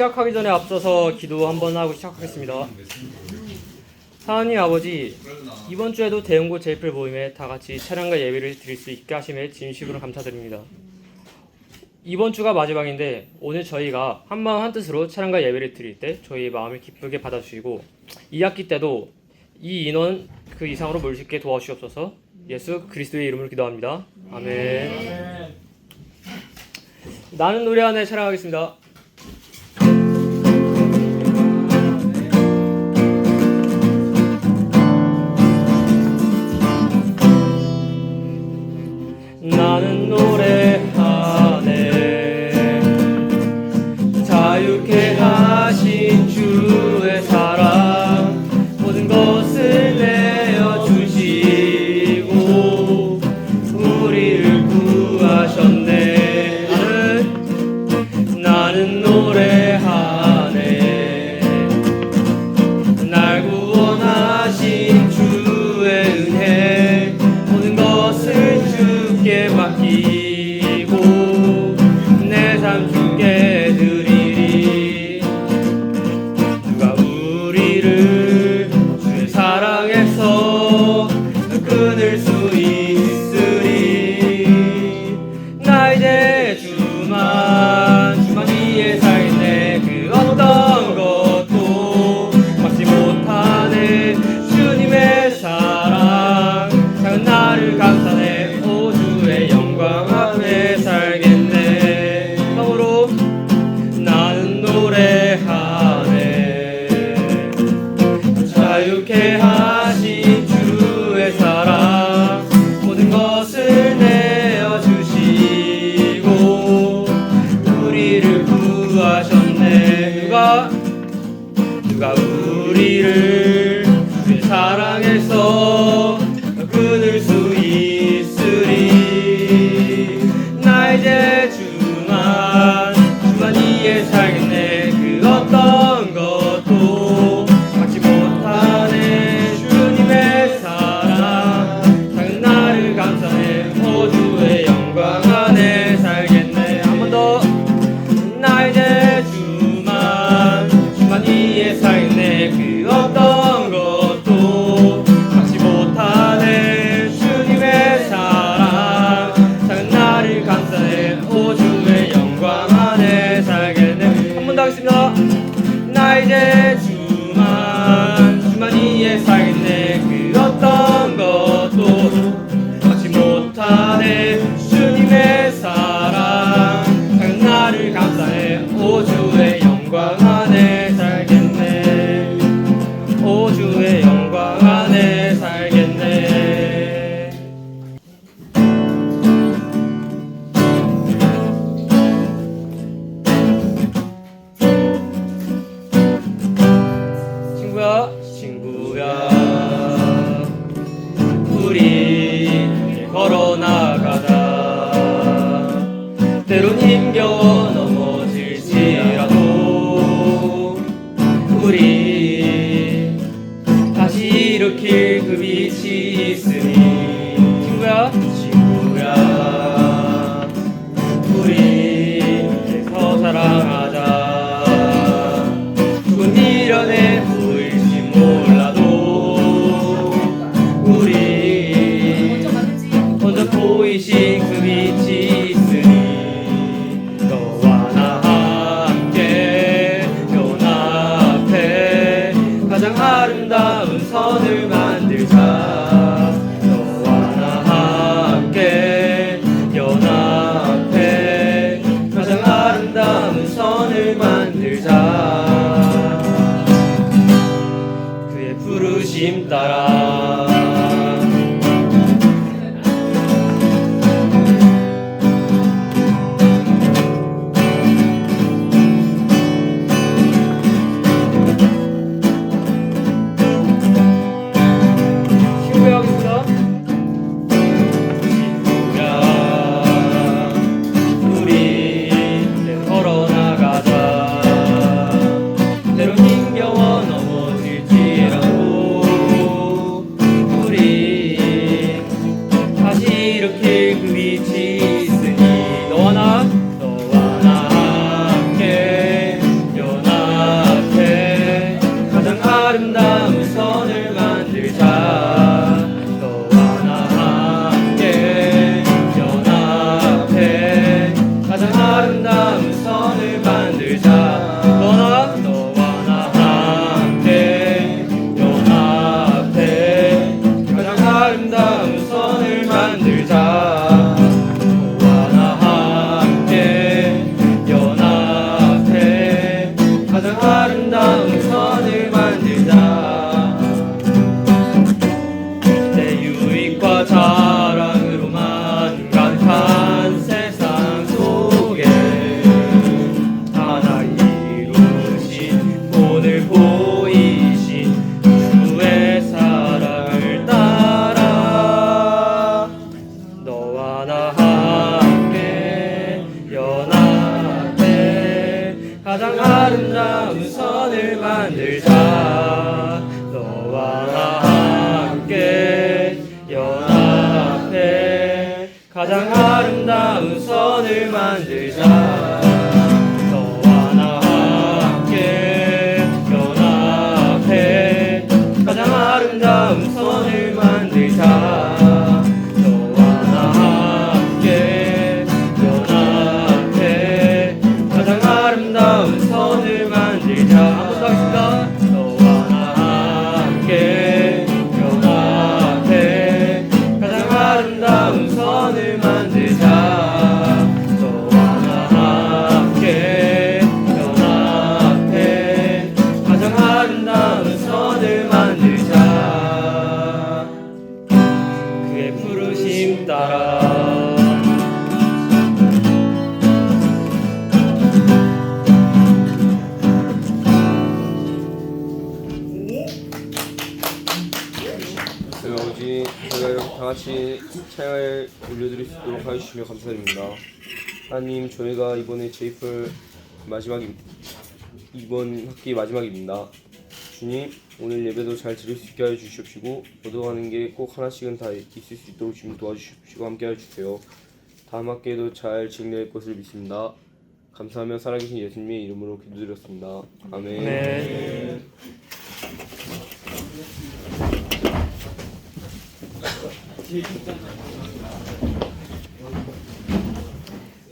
시작하기 전에 앞서서 기도 한번 하고 시작하겠습니다. 하나님 아버지, 이번 주에도 대형고 제이플 모임에 다 같이 찬양과 예배를 드릴 수 있게 하심에 진심으로 감사드립니다. 이번 주가 마지막인데 오늘 저희가 한마음 한뜻으로 찬양과 예배를 드릴 때 저희의 마음을 기쁘게 받아주시고 2학기 때도 이 인원 그 이상으로 모일 수 있게 도와주시옵소서. 예수 그리스도의 이름으로 기도합니다. 아멘. 나는 노래 안에 찬양하겠습니다. 나는 노래하네 자유케 하신 주의 사랑 모든 것을 내어주시고 우리를 구하셨네. 나는 노래하네 날 구원하신 주의 은혜 모든 것을 주께 맡기고 내 삶 주께 드리리. 누가 우리를 주의 사랑에서 끊을 수 있으리. 나 이제 주만 위에 살네. 그 어떤 것도 막지 못하네. 주님의 사랑 작은 나를 감싸네. 오 주의 영광 앞에 살겠네. 성으로 나는 노래하네 자유케 하신 주의 사랑 모든 것을 내어주시고 우리를 구하셨네. 누가 우리를 주의 사랑에서 끊을 수 있으리. 나 이제 주만 위에 살겠네. 그 어떤 것도 막지 못하네. 주님의 사랑 작은 나를 감싸네. 오 주의 영광 안에 살겠네. 한 번 더. 나 이제 주만 위에 살겠네. 그 어떤 것도 막지 못하네. 주님의 사랑 작은 나를 감싸네. 오 주의 영광 안에 살겠네. 한 번 더 하겠습니다. 나 이제 주만 위에 살겠네. 그 어떤 것도 막지 못하네. 주님의 사랑 작은 나를 감싸네. 오 주의 영광 안에 살겠네. 오 주의 영광 안에 살겠네. 친구야 우리 걸어 나가자. 때론 힘겨워 넘어질지라도 우리 다시 일으킬 그 빛이 있으니. 친구야 우리 계속 사랑하자. 죽은 미련에 보일지 몰라도 우리 먼저 보이신 그 빛이 있으니. 너와 나 함께 요 앞에 가장 아름다운 선을 만들자. 너와 나 함께 요 앞에 가장 아름다운 선을 만들자. 그의 부르심 따라 힘겨워 넘어질지라도 만들자. 너와 나 함께 연합해 가장 아름다운 선을 만들자. 너와 나 함께 연합해 가장 아름다운 선을 만들자. 내 유익과 자랑으로만 가득한 세상 속에 하나님 이루신 오늘 보이신 주의 사랑을 따라 너와 나 함께 연합해 가장 아름다운 선을 만들자. 너와 나 함께 연합해 가장 아름다운 선을 만들자. 너와 나 함께 연합해 가장 아름다운 선을 만들자. 너와 나 함께 연합해 가장 아름다운 선을 만들자. 한번 더 하겠습니다. 너와 나 함께 연합해 가장 아름다운 선을 만들자. 너와 나 함께 연합해 가장 아름다운 선을 만들자. 그의 부르심 따라 아버지, 저희가 이렇게 다 같이 찬양을 올려드릴 수 있도록 해주시며 감사드립니다. 하나님, 저희가 이번에 제이플 이번 학기 마지막입니다. 주님, 오늘 예배도 잘 드릴 수 있게 해주시옵시고 얻어가는 게 꼭 하나씩은 다 있을 수 있도록 주님 도와주시옵시고 함께 해주세요. 다음 학기에도 잘 진행될 것을 믿습니다. 감사하며 살아계신 예수님의 이름으로 기도드렸습니다. 아멘. 네.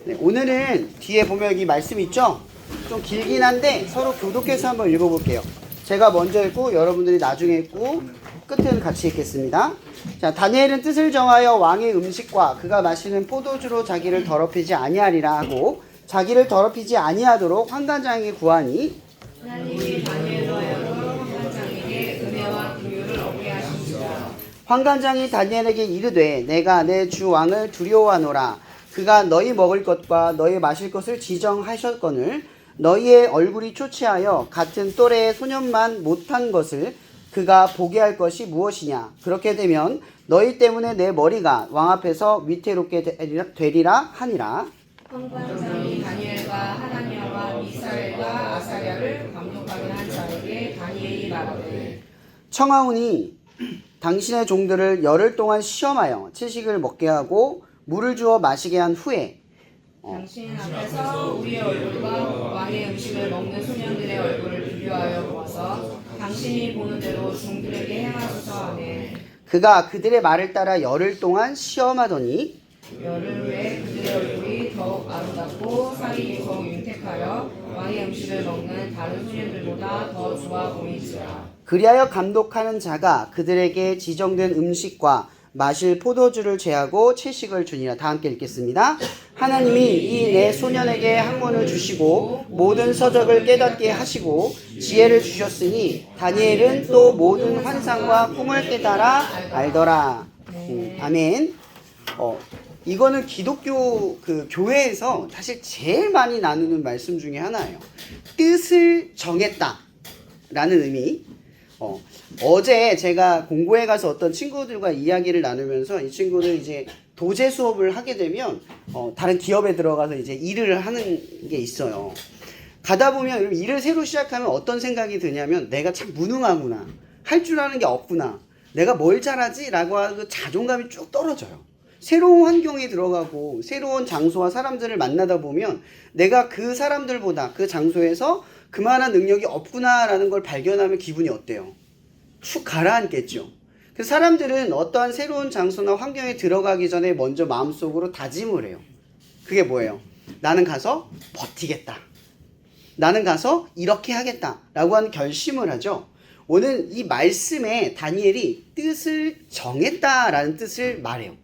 네, 오늘은 뒤에 보면 여기 말씀이 있죠? 좀 길긴 한데 서로 교독해서 한번 읽어볼게요. 제가 먼저 읽고 여러분들이 나중에 읽고 끝에는 같이 읽겠습니다. 자, 다니엘은 뜻을 정하여 왕의 음식과 그가 마시는 포도주로 자기를 더럽히지 아니하리라 하고 자기를 더럽히지 아니하도록 환관장에게 구하니 하나님이 다니엘로 하여금 환관장에게 은혜와 긍휼을 얻게 하십니다. 환관장이 다니엘에게 이르되 내가 내 주 왕을 두려워하노라. 그가 너희 먹을 것과 너희 마실 것을 지정하셨거늘 너희의 얼굴이 초췌하여 같은 또래의 소년만 못한 것을 그가 보게 할 것이 무엇이냐. 그렇게 되면 너희 때문에 내 머리가 왕 앞에서 위태롭게 되리라 하니라. 환관장이 다니엘과 하나니아와 미사엘과 아사랴를 감독하게 한 자에게 다니엘이 말하되 청하오니 당신의 종들을 열흘 동안 시험하여 채식을 먹게 하고 물을 주어 마시게 한 후에 당신 앞에서 우리의 얼굴과 왕의 음식을 먹는 소년들의 얼굴을 비교하여 보아서 당신이 보는 대로 종들에게 행하소서 하네. 그가 그들의 말을 따라 열흘 동안 시험하더니 열흘 후에 그들의 얼굴이 더욱 아름답고 살이 더욱 윤택하여 왕의 음식을 먹는 다른 소년들보다 더 좋아 보이지라. 그리하여 감독하는 자가 그들에게 지정된 음식과 마실 포도주를 제하고 채식을 주니라. 다 함께 읽겠습니다. 하나님이 이 내 소년에게 학문을 주시고 모든 서적을 깨닫게 하시고 지혜를 주셨으니 다니엘은 또 모든 환상과 꿈을 깨달아 알더라. 아멘. 이거는 기독교 교회에서 사실 제일 많이 나누는 말씀 중에 하나예요. 뜻을 정했다라는 의미. 어제 제가 공고에 가서 어떤 친구들과 이야기를 나누면서 이 친구들 이제 도제 수업을 하게 되면 다른 기업에 들어가서 이제 일을 하는 게 있어요. 가다 보면 일을 새로 시작하면 어떤 생각이 드냐면 내가 참 무능하구나. 할 줄 아는 게 없구나. 내가 뭘 잘하지? 라고 하고 자존감이 쭉 떨어져요. 새로운 환경에 들어가고 새로운 장소와 사람들을 만나다 보면 내가 그 사람들보다 그 장소에서 그만한 능력이 없구나라는 걸 발견하면 기분이 어때요? 축 가라앉겠죠. 그래서 사람들은 어떠한 새로운 장소나 환경에 들어가기 전에 먼저 마음속으로 다짐을 해요. 그게 뭐예요? 나는 가서 버티겠다. 나는 가서 이렇게 하겠다라고 하는 결심을 하죠. 오늘 이 말씀에 다니엘이 뜻을 정했다라는 뜻을 말해요.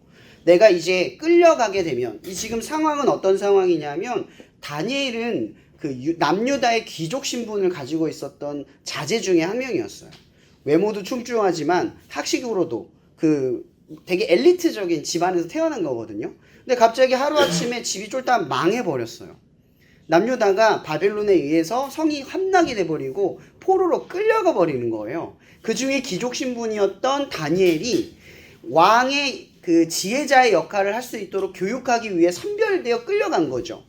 내가 이제 끌려가게 되면, 이 지금 상황은 어떤 상황이냐면, 다니엘은 그 남유다의 귀족 신분을 가지고 있었던 자제 중에 한 명이었어요. 외모도 출중하지만 학식으로도 그 되게 엘리트적인 집안에서 태어난 거거든요. 근데 갑자기 하루아침에 집이 쫄딱 망해버렸어요. 남유다가 바벨론에 의해서 성이 함락이 돼버리고 포로로 끌려가 버리는 거예요. 그 중에 귀족 신분이었던 다니엘이 왕의 그 지혜자의 역할을 할 수 있도록 교육하기 위해 선별되어 끌려간 거죠.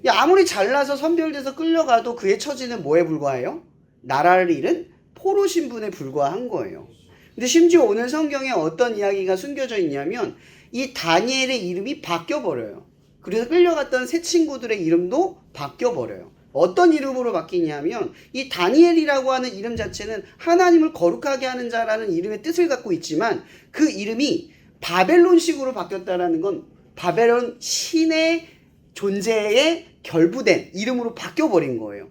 아무리 잘나서 선별돼서 끌려가도 그의 처지는 뭐에 불과해요? 나라를 잃은 포로 신분에 불과한 거예요. 근데 심지어 오늘 성경에 어떤 이야기가 숨겨져 있냐면 이 다니엘의 이름이 바뀌어버려요. 그래서 끌려갔던 새 친구들의 이름도 바뀌어버려요. 어떤 이름으로 바뀌냐면 이 다니엘이라고 하는 이름 자체는 하나님을 거룩하게 하는 자라는 이름의 뜻을 갖고 있지만 그 이름이 바벨론식으로 바뀌었다라는 건 바벨론 신의 존재에 결부된 이름으로 바뀌어버린 거예요.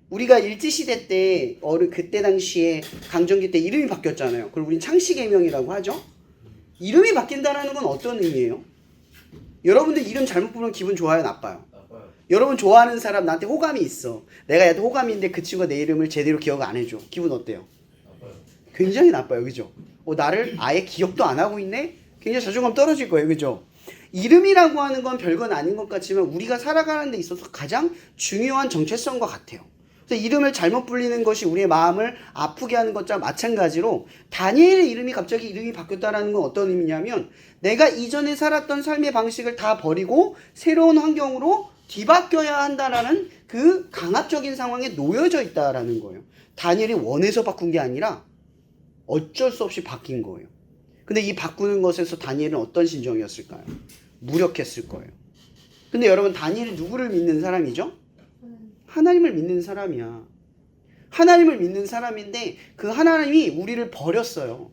우리가 일제시대 때 그때 당시에 강점기 때 이름이 바뀌었잖아요. 그걸 우린 창씨개명이라고 하죠. 이름이 바뀐다는 건 어떤 의미예요? 여러분들 이름 잘못 부르면 기분 좋아요, 나빠요? 여러분 좋아하는 사람 나한테 호감이 있어. 내가 얘한테 호감이 있는데 그 친구가 내 이름을 제대로 기억 안 해줘. 기분 어때요? 굉장히 나빠요, 그죠? 나를 아예 기억도 안 하고 있네? 굉장히 자존감 떨어질 거예요, 그죠? 이름이라고 하는 건 별건 아닌 것 같지만 우리가 살아가는 데 있어서 가장 중요한 정체성과 같아요. 그래서 이름을 잘못 불리는 것이 우리의 마음을 아프게 하는 것과 마찬가지로 다니엘의 이름이 갑자기 이름이 바뀌었다는 건 어떤 의미냐면 내가 이전에 살았던 삶의 방식을 다 버리고 새로운 환경으로 뒤바뀌어야 한다라는 그 강압적인 상황에 놓여져 있다라는 거예요. 다니엘이 원해서 바꾼 게 아니라 어쩔 수 없이 바뀐 거예요. 근데 이 바꾸는 것에서 다니엘은 어떤 심정이었을까요? 무력했을 거예요. 근데 여러분 다니엘이 누구를 믿는 사람이죠? 하나님을 믿는 사람이야. 하나님을 믿는 사람인데 그 하나님이 우리를 버렸어요.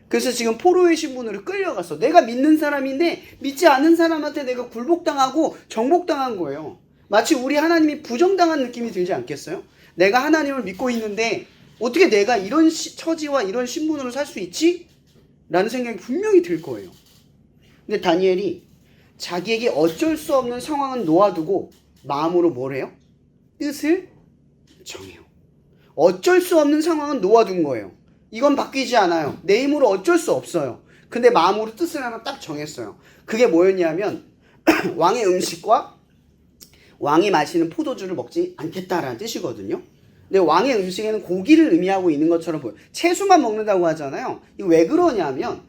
그래서 지금 포로의 신분으로 끌려갔어. 내가 믿는 사람인데 믿지 않는 사람한테 내가 굴복당하고 정복당한 거예요. 마치 우리 하나님이 부정당한 느낌이 들지 않겠어요? 내가 하나님을 믿고 있는데 어떻게 내가 이런 처지와 이런 신분으로 살 수 있지? 라는 생각이 분명히 들 거예요. 근데 다니엘이 자기에게 어쩔 수 없는 상황은 놓아두고 마음으로 뭘 해요? 뜻을 정해요. 어쩔 수 없는 상황은 놓아둔 거예요. 이건 바뀌지 않아요. 내 힘으로 어쩔 수 없어요. 근데 마음으로 뜻을 하나 딱 정했어요. 그게 뭐였냐면 왕의 음식과 왕이 마시는 포도주를 먹지 않겠다라는 뜻이거든요. 근데 왕의 음식에는 고기를 의미하고 있는 것처럼 보여요. 채소만 먹는다고 하잖아요. 이거 왜 그러냐면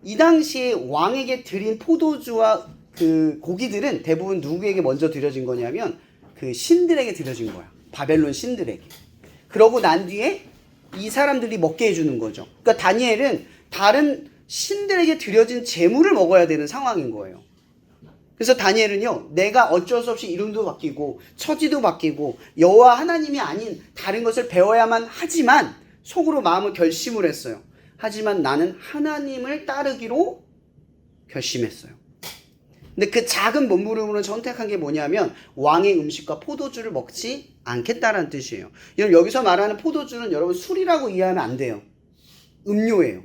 이 당시에 왕에게 드린 포도주와 그 고기들은 대부분 누구에게 먼저 드려진 거냐면 그 신들에게 드려진 거야. 바벨론 신들에게. 그러고 난 뒤에 이 사람들이 먹게 해주는 거죠. 그러니까 다니엘은 다른 신들에게 드려진 재물을 먹어야 되는 상황인 거예요. 그래서 다니엘은요, 내가 어쩔 수 없이 이름도 바뀌고 처지도 바뀌고 여호와 하나님이 아닌 다른 것을 배워야만 하지만 속으로 마음을 결심을 했어요. 하지만 나는 하나님을 따르기로 결심했어요. 근데 그 작은 몸부림으로 선택한 게 뭐냐면 왕의 음식과 포도주를 먹지 않겠다라는 뜻이에요. 여러분 여기서 말하는 포도주는 여러분 술이라고 이해하면 안 돼요. 음료예요.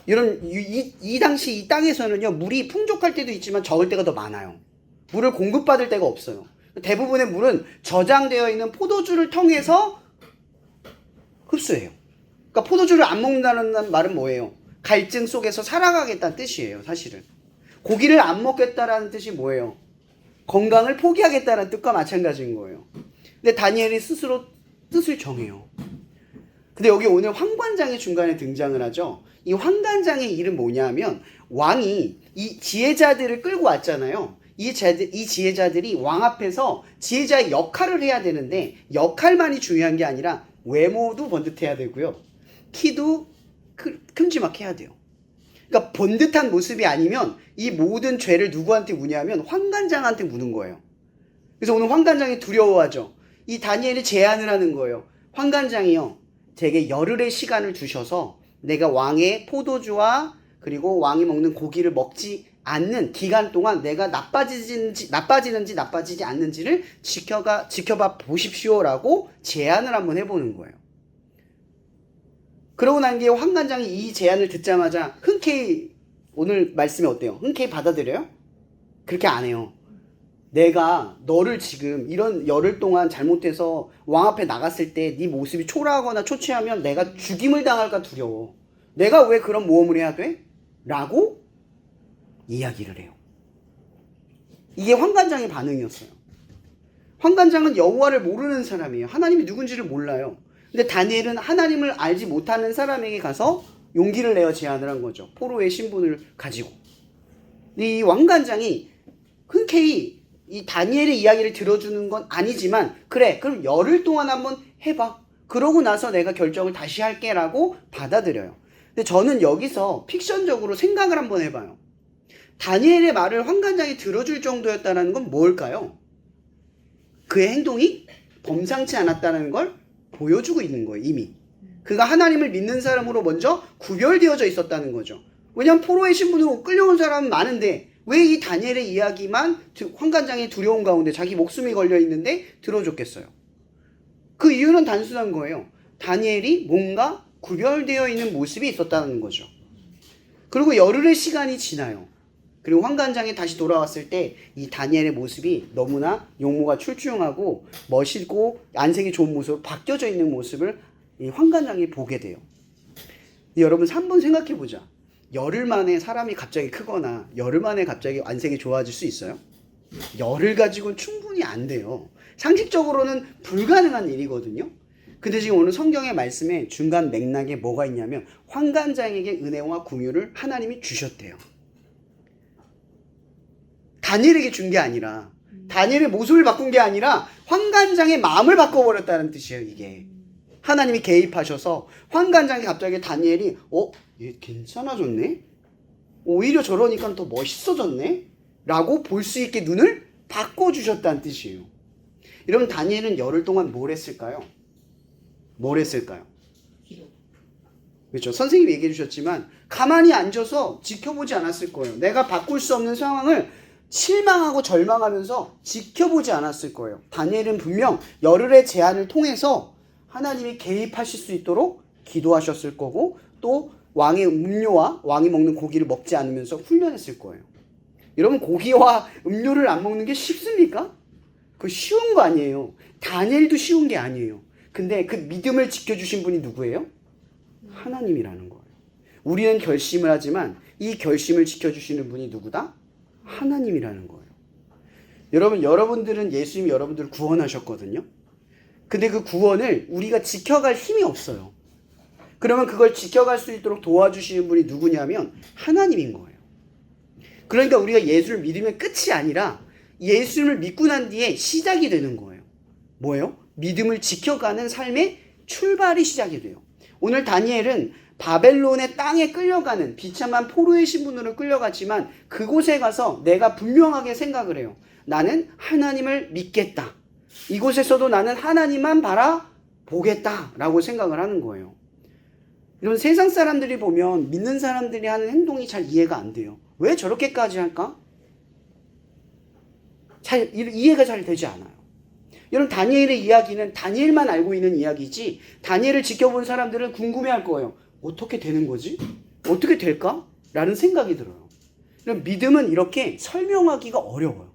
여러분 이 당시 이 땅에서는요 물이 풍족할 때도 있지만 적을 때가 더 많아요. 물을 공급받을 때가 없어요. 대부분의 물은 저장되어 있는 포도주를 통해서 흡수해요. 그러니까 포도주를 안 먹는다는 말은 뭐예요? 갈증 속에서 살아가겠다는 뜻이에요. 사실은 고기를 안 먹겠다라는 뜻이 뭐예요? 건강을 포기하겠다는 뜻과 마찬가지인 거예요. 근데 다니엘이 스스로 뜻을 정해요. 근데 여기 오늘 황관장이 중간에 등장을 하죠. 이 황관장의 일은 뭐냐면 왕이 이 지혜자들을 끌고 왔잖아요. 이 지혜자들이 왕 앞에서 지혜자의 역할을 해야 되는데 역할만이 중요한 게 아니라 외모도 번듯해야 되고요. 키도 큼지막해야 돼요. 그러니까 번듯한 모습이 아니면 이 모든 죄를 누구한테 묻냐면 황관장한테 묻는 거예요. 그래서 오늘 황관장이 두려워하죠. 이 다니엘이 제안을 하는 거예요. 황관장이요, 제게 열흘의 시간을 주셔서 내가 왕의 포도주와 그리고 왕이 먹는 고기를 먹지 않는 기간 동안 내가 나빠지는지 나빠지지 않는지를 지켜봐 보십시오라고 제안을 한번 해보는 거예요. 그러고 난 뒤에 환관장이 이 제안을 듣자마자 흔쾌히 오늘 말씀이 어때요? 흔쾌히 받아들여요? 그렇게 안 해요. 내가 너를 지금 이런 열흘 동안 잘못해서 왕 앞에 나갔을 때 네 모습이 초라하거나 초췌하면 내가 죽임을 당할까 두려워. 내가 왜 그런 모험을 해야 돼? 라고 이야기를 해요. 이게 환관장의 반응이었어요. 환관장은 여호와를 모르는 사람이에요. 하나님이 누군지를 몰라요. 근데 다니엘은 하나님을 알지 못하는 사람에게 가서 용기를 내어 제안을 한 거죠. 포로의 신분을 가지고. 이 왕관장이 흔쾌히 이 다니엘의 이야기를 들어주는 건 아니지만 그래 그럼 열흘 동안 한번 해봐. 그러고 나서 내가 결정을 다시 할게 라고 받아들여요. 근데 저는 여기서 픽션적으로 생각을 한번 해봐요. 다니엘의 말을 환관장이 들어줄 정도였다는 건 뭘까요? 그의 행동이 범상치 않았다는 걸 보여주고 있는 거예요. 이미 그가 하나님을 믿는 사람으로 먼저 구별되어져 있었다는 거죠. 왜냐하면 포로의 신분으로 끌려온 사람은 많은데 왜 이 다니엘의 이야기만 환관장의 두려움 가운데 자기 목숨이 걸려 있는데 들어줬겠어요? 그 이유는 단순한 거예요. 다니엘이 뭔가 구별되어 있는 모습이 있었다는 거죠. 그리고 열흘의 시간이 지나요. 그리고 환관장이 다시 돌아왔을 때 이 다니엘의 모습이 너무나 용모가 출중하고 멋있고 안색이 좋은 모습으로 바뀌어져 있는 모습을 이 환관장이 보게 돼요. 여러분 한번 생각해 보자. 열흘 만에 사람이 갑자기 크거나 열흘 만에 갑자기 안색이 좋아질 수 있어요? 열흘 가지고는 충분히 안 돼요. 상식적으로는 불가능한 일이거든요. 근데 지금 오늘 성경의 말씀에 중간 맥락에 뭐가 있냐면 환관장에게 은혜와 긍휼을 하나님이 주셨대요. 다니엘에게 준 게 아니라 다니엘의 모습을 바꾼 게 아니라 환관장의 마음을 바꿔버렸다는 뜻이에요. 이게 하나님이 개입하셔서 환관장이 갑자기 다니엘이 얘 괜찮아졌네? 오히려 저러니까 더 멋있어졌네? 라고 볼 수 있게 눈을 바꿔주셨다는 뜻이에요. 여러분 다니엘은 열흘 동안 뭘 했을까요? 뭘 했을까요? 그렇죠. 선생님이 얘기해 주셨지만 가만히 앉아서 지켜보지 않았을 거예요. 내가 바꿀 수 없는 상황을 실망하고 절망하면서 지켜보지 않았을 거예요. 다니엘은 분명 열흘의 제안을 통해서 하나님이 개입하실 수 있도록 기도하셨을 거고 또 왕의 음료와 왕이 먹는 고기를 먹지 않으면서 훈련했을 거예요. 여러분 고기와 음료를 안 먹는 게 쉽습니까? 그거 쉬운 거 아니에요. 다니엘도 쉬운 게 아니에요. 근데 그 믿음을 지켜주신 분이 누구예요? 하나님이라는 거예요. 우리는 결심을 하지만 이 결심을 지켜주시는 분이 누구다? 하나님이라는 거예요. 여러분들은 예수님이 여러분들을 구원하셨거든요. 근데 그 구원을 우리가 지켜갈 힘이 없어요. 그러면 그걸 지켜갈 수 있도록 도와주시는 분이 누구냐면 하나님인 거예요. 그러니까 우리가 예수를 믿으면 끝이 아니라 예수를 믿고 난 뒤에 시작이 되는 거예요. 뭐예요? 믿음을 지켜가는 삶의 출발이 시작이 돼요. 오늘 다니엘은 바벨론의 땅에 끌려가는 비참한 포로의 신분으로 끌려갔지만 그곳에 가서 내가 분명하게 생각을 해요. 나는 하나님을 믿겠다. 이곳에서도 나는 하나님만 바라보겠다라고 생각을 하는 거예요. 이런 세상 사람들이 보면 믿는 사람들이 하는 행동이 잘 이해가 안 돼요. 왜 저렇게까지 할까? 이해가 잘 되지 않아요. 여러분 다니엘의 이야기는 다니엘만 알고 있는 이야기지 다니엘을 지켜본 사람들은 궁금해할 거예요. 어떻게 되는 거지? 어떻게 될까? 라는 생각이 들어요. 믿음은 이렇게 설명하기가 어려워요.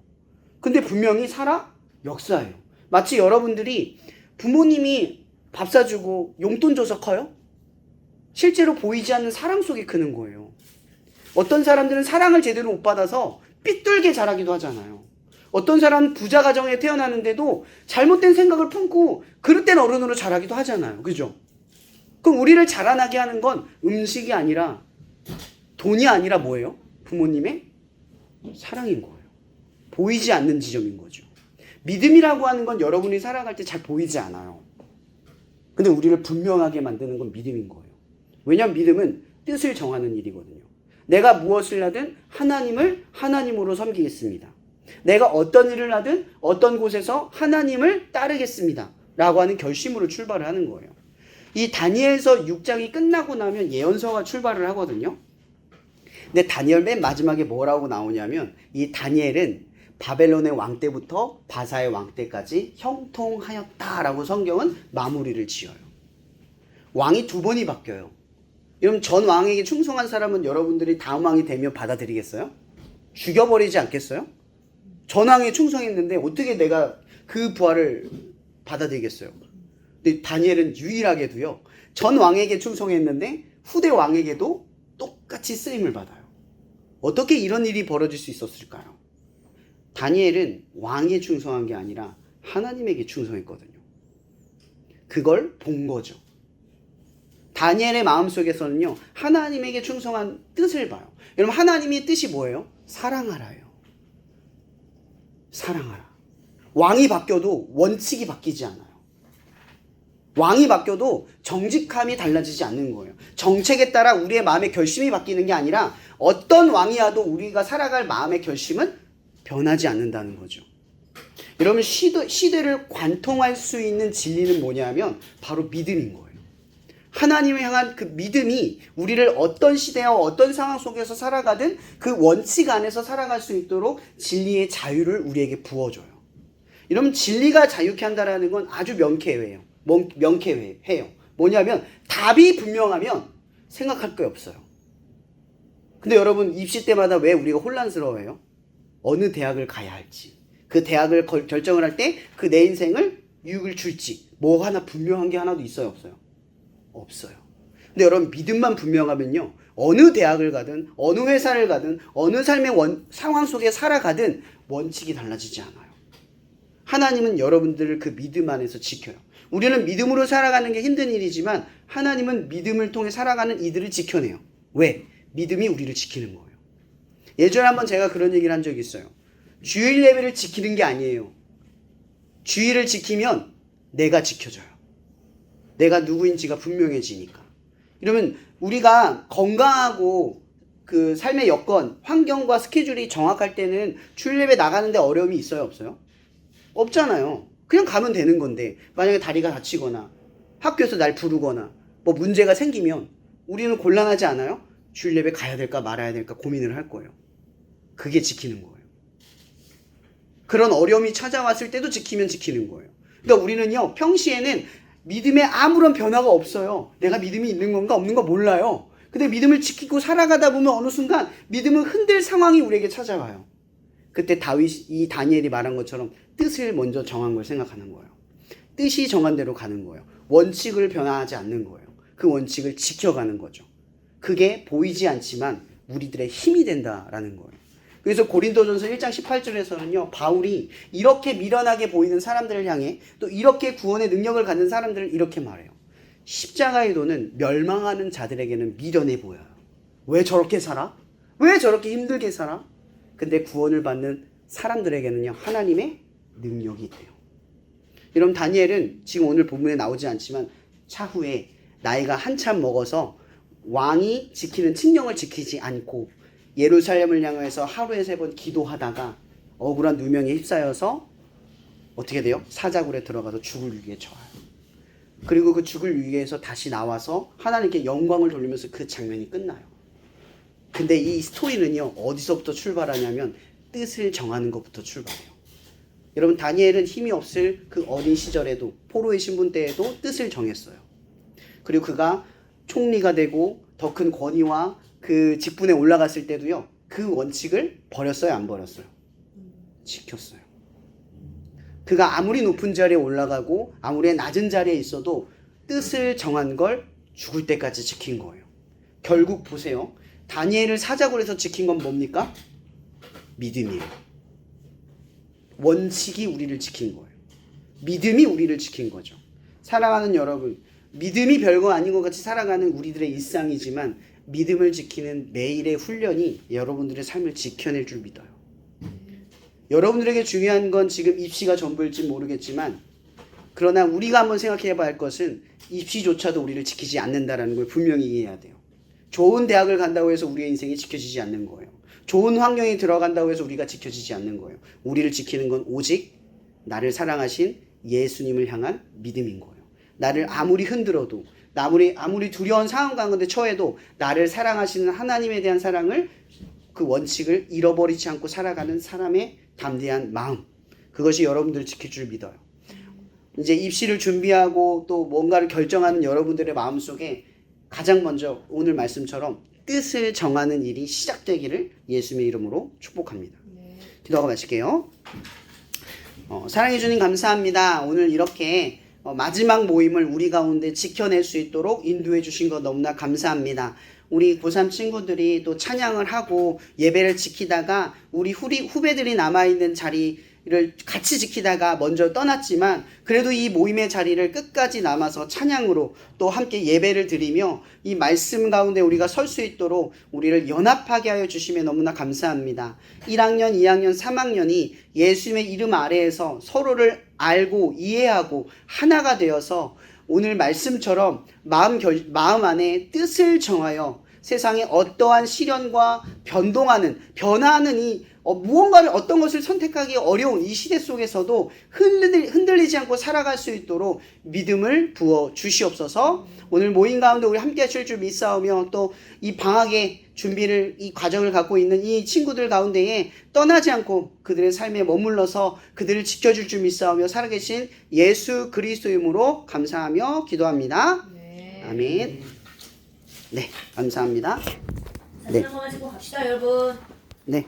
근데 분명히 살아 역사예요. 마치 여러분들이 부모님이 밥 사주고 용돈 줘서 커요? 실제로 보이지 않는 사랑 속에 크는 거예요. 어떤 사람들은 사랑을 제대로 못 받아서 삐뚤게 자라기도 하잖아요. 어떤 사람은 부자 가정에 태어나는데도 잘못된 생각을 품고 그릇된 어른으로 자라기도 하잖아요. 그죠? 그럼 우리를 자라나게 하는 건 음식이 아니라 돈이 아니라 뭐예요? 부모님의 사랑인 거예요. 보이지 않는 지점인 거죠. 믿음이라고 하는 건 여러분이 살아갈 때 잘 보이지 않아요. 근데 우리를 분명하게 만드는 건 믿음인 거예요. 왜냐하면 믿음은 뜻을 정하는 일이거든요. 내가 무엇을 하든 하나님을 하나님으로 섬기겠습니다. 내가 어떤 일을 하든 어떤 곳에서 하나님을 따르겠습니다. 라고 하는 결심으로 출발을 하는 거예요. 이 다니엘서 6장이 끝나고 나면 예언서가 출발을 하거든요. 근데 다니엘 맨 마지막에 뭐라고 나오냐면 이 다니엘은 바벨론의 왕 때부터 바사의 왕 때까지 형통하였다라고 성경은 마무리를 지어요. 왕이 2번이 바뀌어요. 여러분 전 왕에게 충성한 사람은 여러분들이 다음 왕이 되면 받아들이겠어요? 죽여버리지 않겠어요? 전 왕에 충성했는데 어떻게 내가 그 부활을 받아들이겠어요? 근데 다니엘은 유일하게도요. 전 왕에게 충성했는데 후대 왕에게도 똑같이 쓰임을 받아요. 어떻게 이런 일이 벌어질 수 있었을까요? 다니엘은 왕에 충성한 게 아니라 하나님에게 충성했거든요. 그걸 본 거죠. 다니엘의 마음속에서는요. 하나님에게 충성한 뜻을 봐요. 여러분 하나님의 뜻이 뭐예요? 사랑하라예요. 사랑하라. 왕이 바뀌어도 원칙이 바뀌지 않아요. 왕이 바뀌어도 정직함이 달라지지 않는 거예요. 정책에 따라 우리의 마음의 결심이 바뀌는 게 아니라 어떤 왕이 와도 우리가 살아갈 마음의 결심은 변하지 않는다는 거죠. 여러분 시대를 관통할 수 있는 진리는 뭐냐면 바로 믿음인 거예요. 하나님을 향한 그 믿음이 우리를 어떤 시대와 어떤 상황 속에서 살아가든 그 원칙 안에서 살아갈 수 있도록 진리의 자유를 우리에게 부어줘요. 여러분 진리가 자유케 한다는 건 아주 명쾌해요. 뭐냐면 답이 분명하면 생각할 게 없어요. 근데 여러분 입시 때마다 왜 우리가 혼란스러워해요? 어느 대학을 가야 할지, 그 대학을 결정을 할 때 그 내 인생을 유익을 줄지 뭐 하나 분명한 게 하나도 있어요 없어요? 없어요. 근데 여러분 믿음만 분명하면요 어느 대학을 가든 어느 회사를 가든 어느 삶의 상황 속에 살아가든 원칙이 달라지지 않아요. 하나님은 여러분들을 그 믿음 안에서 지켜요. 우리는 믿음으로 살아가는 게 힘든 일이지만 하나님은 믿음을 통해 살아가는 이들을 지켜내요. 왜? 믿음이 우리를 지키는 거예요. 예전에 한번 제가 그런 얘기를 한 적이 있어요. 주일 예배를 지키는 게 아니에요. 주일을 지키면 내가 지켜져요. 내가 누구인지가 분명해지니까. 이러면 우리가 건강하고 그 삶의 여건, 환경과 스케줄이 정확할 때는 주일 예배 나가는데 어려움이 있어요 없어요? 없잖아요. 그냥 가면 되는 건데 만약에 다리가 다치거나 학교에서 날 부르거나 뭐 문제가 생기면 우리는 곤란하지 않아요? 주일 예배 가야 될까 말아야 될까 고민을 할 거예요. 그게 지키는 거예요. 그런 어려움이 찾아왔을 때도 지키면 지키는 거예요. 그러니까 우리는요 평시에는 믿음에 아무런 변화가 없어요. 내가 믿음이 있는 건가 없는 거 몰라요. 근데 믿음을 지키고 살아가다 보면 어느 순간 믿음을 흔들 상황이 우리에게 찾아와요. 그때 이 다니엘이 말한 것처럼 뜻을 먼저 정한 걸 생각하는 거예요. 뜻이 정한 대로 가는 거예요. 원칙을 변화하지 않는 거예요. 그 원칙을 지켜가는 거죠. 그게 보이지 않지만 우리들의 힘이 된다라는 거예요. 그래서 고린도전서 1장 18절에서는요. 바울이 이렇게 미련하게 보이는 사람들을 향해 또 이렇게 구원의 능력을 갖는 사람들을 이렇게 말해요. 십자가의 도는 멸망하는 자들에게는 미련해 보여요. 왜 저렇게 살아? 왜 저렇게 힘들게 살아? 근데 구원을 받는 사람들에게는요. 하나님의 능력이 돼요. 여러분 다니엘은 지금 오늘 본문에 나오지 않지만 차후에 나이가 한참 먹어서 왕이 지키는 칙령을 지키지 않고 예루살렘을 향해서 하루에 3번 기도하다가 억울한 누명에 휩싸여서 어떻게 돼요? 사자굴에 들어가서 죽을 위기에 처해요. 그리고 그 죽을 위기에서 다시 나와서 하나님께 영광을 돌리면서 그 장면이 끝나요. 근데 이 스토리는요 어디서부터 출발하냐면 뜻을 정하는 것부터 출발해요. 여러분 다니엘은 힘이 없을 그 어린 시절에도 포로의 신분 때에도 뜻을 정했어요. 그리고 그가 총리가 되고 더 큰 권위와 그 직분에 올라갔을 때도요 그 원칙을 버렸어요 안 버렸어요? 지켰어요. 그가 아무리 높은 자리에 올라가고 아무리 낮은 자리에 있어도 뜻을 정한 걸 죽을 때까지 지킨 거예요. 결국 보세요. 다니엘을 사자굴에서 지킨 건 뭡니까? 믿음이에요. 원칙이 우리를 지킨 거예요. 믿음이 우리를 지킨 거죠. 사랑하는 여러분, 믿음이 별거 아닌 것 같이 살아가는 우리들의 일상이지만 믿음을 지키는 매일의 훈련이 여러분들의 삶을 지켜낼 줄 믿어요. 여러분들에게 중요한 건 지금 입시가 전부일지 모르겠지만 그러나 우리가 한번 생각해 봐야 할 것은 입시조차도 우리를 지키지 않는다는 걸 분명히 이해해야 돼요. 좋은 대학을 간다고 해서 우리의 인생이 지켜지지 않는 거예요. 좋은 환경에 들어간다고 해서 우리가 지켜지지 않는 거예요. 우리를 지키는 건 오직 나를 사랑하신 예수님을 향한 믿음인 거예요. 나를 아무리 흔들어도 아무리 두려운 상황 가운데 처해도 나를 사랑하시는 하나님에 대한 사랑을 그 원칙을 잃어버리지 않고 살아가는 사람의 담대한 마음, 그것이 여러분들을 지킬 줄 믿어요. 이제 입시를 준비하고 또 뭔가를 결정하는 여러분들의 마음속에 가장 먼저 오늘 말씀처럼 뜻을 정하는 일이 시작되기를 예수님의 이름으로 축복합니다. 기도하고 마칠게요. 사랑해 주님 감사합니다. 오늘 이렇게 마지막 모임을 우리 가운데 지켜낼 수 있도록 인도해 주신 것 너무나 감사합니다. 우리 고3 친구들이 또 찬양을 하고 예배를 지키다가 우리 후배들이 남아있는 자리를 같이 지키다가 먼저 떠났지만 그래도 이 모임의 자리를 끝까지 남아서 찬양으로 또 함께 예배를 드리며 이 말씀 가운데 우리가 설 수 있도록 우리를 연합하게 하여 주시면 너무나 감사합니다. 1학년, 2학년, 3학년이 예수님의 이름 아래에서 서로를 알고 이해하고 하나가 되어서 오늘 말씀처럼 마음 안에 뜻을 정하여 세상에 어떠한 시련과 변화하는 이 무언가를 어떤 것을 선택하기 어려운 이 시대 속에서도 흔들리지 않고 살아갈 수 있도록 믿음을 부어 주시옵소서. 오늘 모임 가운데 우리 함께 하실 줄 믿사오며 또 이 방학의 준비를 이 과정을 갖고 있는 이 친구들 가운데에 떠나지 않고 그들의 삶에 머물러서 그들을 지켜줄 줄 믿사오며 살아계신 예수 그리스도의 이름으로 감사하며 기도합니다. 아멘. 네, 감사합니다. 사진 한번 찍고 갑시다, 여러분. 네.